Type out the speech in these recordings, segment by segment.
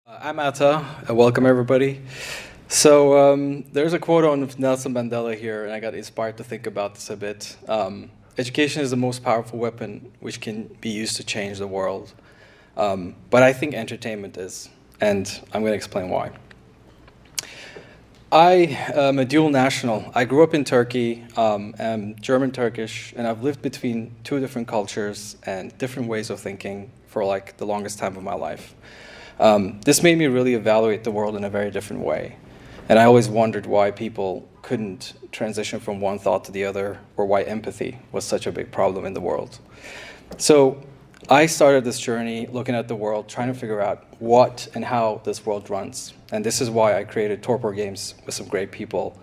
I'm Atta. Welcome, everybody. So there's a quote on Nelson Mandela here, and I got inspired to think about this a bit. Education is the most powerful weapon which can be used to change the world. But I think entertainment is, and I'm going to explain why. I am a dual national. I grew up in Turkey, am German-Turkish, and I've lived between two different cultures and different ways of thinking for like the longest time of my life. This made me really evaluate the world in a very different way. And I always wondered why people couldn't transition from one thought to the other, or why empathy was such a big problem in the world. So I started this journey looking at the world, trying to figure out what and how this world runs. And this is why I created Torpor games with some great people.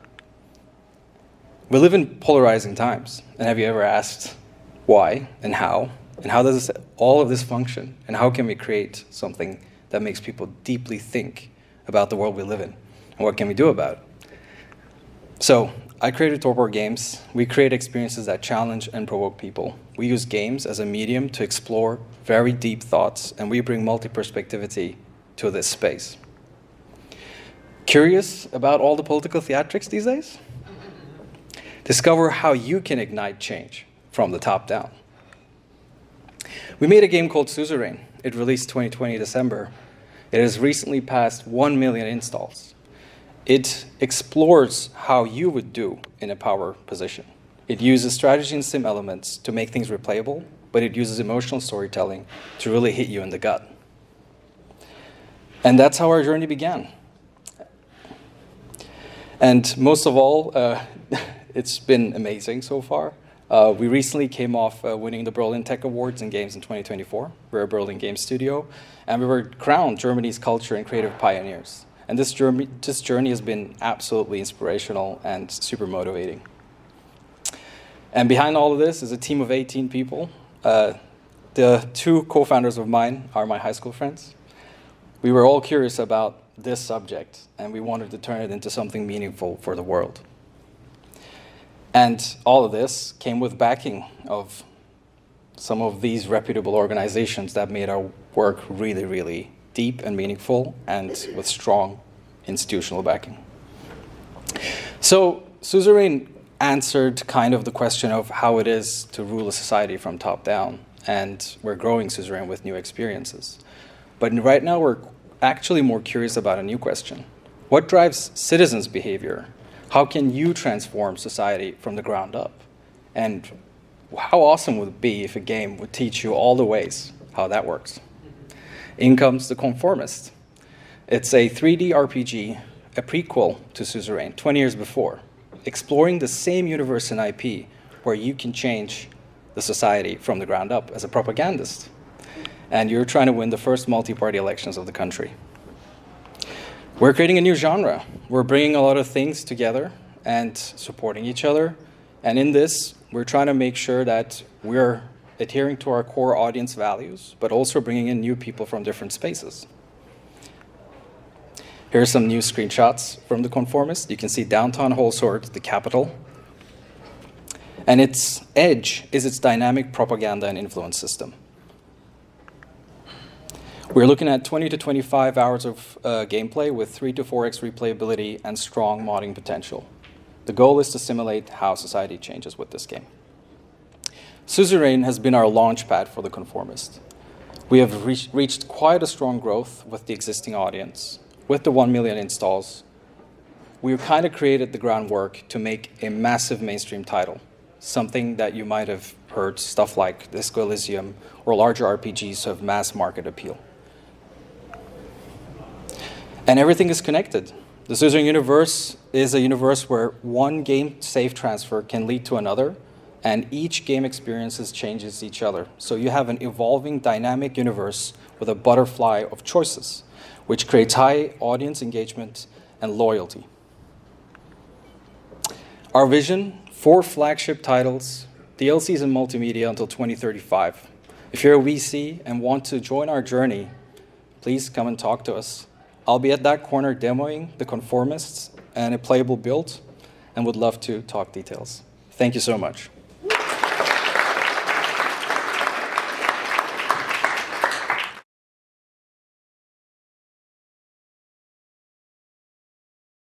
We live in polarizing times. And have you ever asked why and how? And how does all of this function? And how can we create something that makes people deeply think about the world we live in? And what can we do about it? So I created Torpor games. We create experiences that challenge and provoke people. We use games as a medium to explore very deep thoughts, and we bring multi-perspectivity to this space. Curious about all the political theatrics these days? Discover how you can ignite change from the top down. We made a game called Suzerain. It released 2020 December. It has recently passed 1 million installs. It explores how you would do in a power position. It uses strategy and sim elements to make things replayable, but it uses emotional storytelling to really hit you in the gut. And that's how our journey began. And most of all, it's been amazing so far. We recently came off winning the Berlin Tech Awards in Games in 2024. We're a Berlin Games studio, and we were crowned Germany's culture and creative pioneers. And this journey has been absolutely inspirational and super motivating. And behind all of this is a team of 18 people. The two co-founders of mine are my high school friends. We were all curious about this subject, and we wanted to turn it into something meaningful for the world. And all of this came with backing of some of these reputable organizations that made our work really, really deep and meaningful, and with strong institutional backing. So Suzerain answered kind of the question of how it is to rule a society from top down, and we're growing Suzerain with new experiences. But right now we're actually more curious about a new question. What drives citizens' behavior? How can you transform society from the ground up? And how awesome would it be if a game would teach you all the ways how that works? In comes The Conformist. It's a 3D RPG, a prequel to Suzerain, 20 years before, exploring the same universe and IP where you can change the society from the ground up as a propagandist. And you're trying to win the first multi-party elections of the country. We're creating a new genre. We're bringing a lot of things together and supporting each other. And in this, we're trying to make sure that we're adhering to our core audience values, but also bringing in new people from different spaces. Here are some new screenshots from The Conformist. You can see downtown Holsworth, the capital. And its edge is its dynamic propaganda and influence system. We're looking at 20 to 25 hours of gameplay with 3 to 4x replayability and strong modding potential. The goal is to simulate how society changes with this game. Suzerain has been our launch pad for The Conformist. We have reached quite a strong growth with the existing audience. With the 1 million installs, we've kind of created the groundwork to make a massive mainstream title, something that you might have heard stuff like Disco Elysium or larger RPGs have mass market appeal. And everything is connected. The Suzerain universe is a universe where one game save transfer can lead to another, and each game experiences changes each other. So you have an evolving dynamic universe with a butterfly of choices, which creates high audience engagement and loyalty. Our vision, 4 flagship titles, DLCs and multimedia until 2035. If you're a VC and want to join our journey, please come and talk to us. I'll be at that corner demoing The Conformists and a playable build, and would love to talk details. Thank you so much.